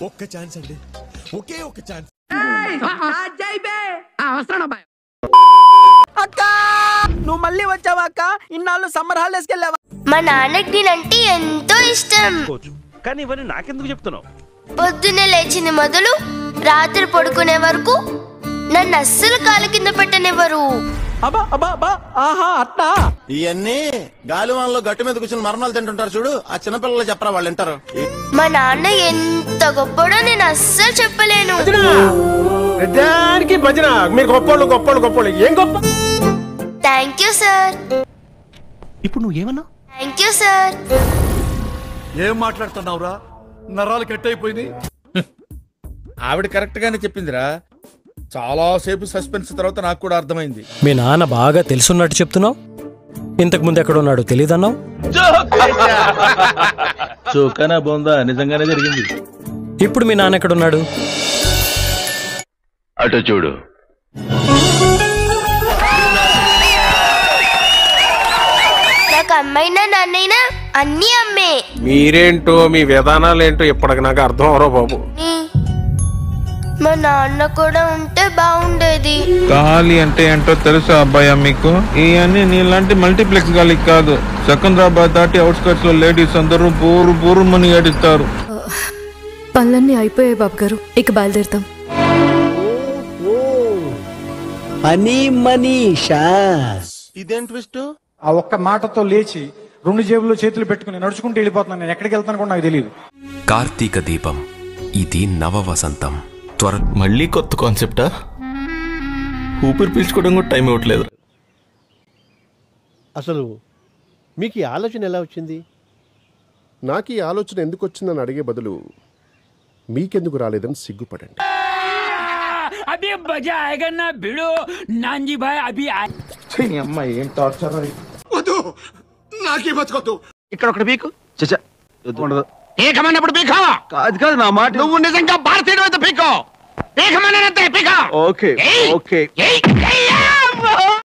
ఒక్క ఛాన్స్ అండి, ఒకే ఒక్క ఛాన్స్. అక్క నువ్వు మళ్ళీ వచ్చావా అక్క? ఇన్నాళ్ళు సమ్మర్ హాలిడేస్కి వెళ్ళావా? మా నాన్నకి నేనంటే ఎంతో ఇష్టం. కానీ ఇవన్నీ నాకెందుకు చెప్తున్నావు? పొద్దున్నే లేచింది మొదలు రాత్రి పడుకునే వరకు నన్ను అస్సలు కాలు కింద పెట్టనివ్వరు. అబ్బా అబ్బా అబ్బా ఆహా అట్టా. ఇవన్నీ గాలివానలో గట్టు మీద కూర్చొని మరణాలు తింటుంటారు చూడు, ఆ చిన్నపిల్లలు చెప్పరా వాళ్ళు వింటారు. మా నాన్న ఎంత గొప్పడో నేను అస్సలు చెప్పలేను. మీరు గొప్పోళ్ళు గొప్పోళ్ళు గొప్పోళ్ళు ఏం గొప్ప. Thank you sir. ఇప్పుడు నువ్వేమన్నా? Thank you sir. ఏం మాట్లాడుతున్నావురా? నరాలు కట్ అయిపోయింది. ఆవిడ కరెక్ట్ గానే చెప్పిందిరా. చాలా సేపు సస్పెన్స్ తర్వాత నాకు కూడా అర్థమైంది. మీ నాన్న బాగా తెలుసున్నట్టు చెప్తున్నావు. ఇంతకు ముందు ఎక్కడ ఉన్నాడు తెలీదన్నావు. చోకనా బొందా నిజంగానే జరిగింది. ఇప్పుడు మీ నాన్న ఎక్కడున్నాడు? అటు చూడు. నాకు అమ్మైనా నాన్నైనా అన్నీ అమ్మే. మీరేంటో మీ విధానాలేంటో ఇప్పటికి నాకు అర్థం అవరో బాబు. మా నాన్న కూడా ఉంటే బాగుండేది. గాలి అంటే ఏంటో తెలుసా అబ్బాయి మీకు? ఇవన్నీ నీలాంటి మల్టీప్లెక్స్ గాలి కాదు. సికింద్రాబాద్ దాటి అవుట్స్కట్స్ లో లేడీస్ అందరూ బోరు బోరు మని ఏడిస్తారు. పనులన్నీ అయిపోయాయి బాబు గారు, ఇక బయలుదేరుతాం. ఇదేం ట్విస్ట్? ఆ ఒక్క మాటతో లేచి 2 జేబుల్లో చేతులు పెట్టుకుని నడుచుకుంటూ వెళ్ళిపోతున్నాను. నేను ఎక్కడికి వెళ్తాను కూడా నాకు తెలియదు. కార్తీక దీపం, ఇది నవ వసంతం. మళ్ళీ కొత్త కాన్సెప్టా? ఊపిరి పీల్చుకోవడం కూడా టైం ఇవ్వట్లేదు. అసలు మీకు ఈ ఆలోచన ఎలా వచ్చింది? నాకు ఈ ఆలోచన ఎందుకు వచ్చిందని అడిగే బదులు మీకెందుకు రాలేదని సిగ్గుపడండి. అభి మజా ఆయేగా నా భిడో నాంజీ భాయ్ అభి అమ్మాయి ఏం టార్చర్. వద్దు, నాకే బతకొద్దు. ఇక్కడ ఒకటి పీకు. చచ్చా ఉండదు. ఏకమన్నప్పుడు పీకావా? అది కాదు నా మాట. నువ్వు నిజంగా భారతీయుడు అయితే పీకో. ఏకమన్నంతే పీకా. Okay okay.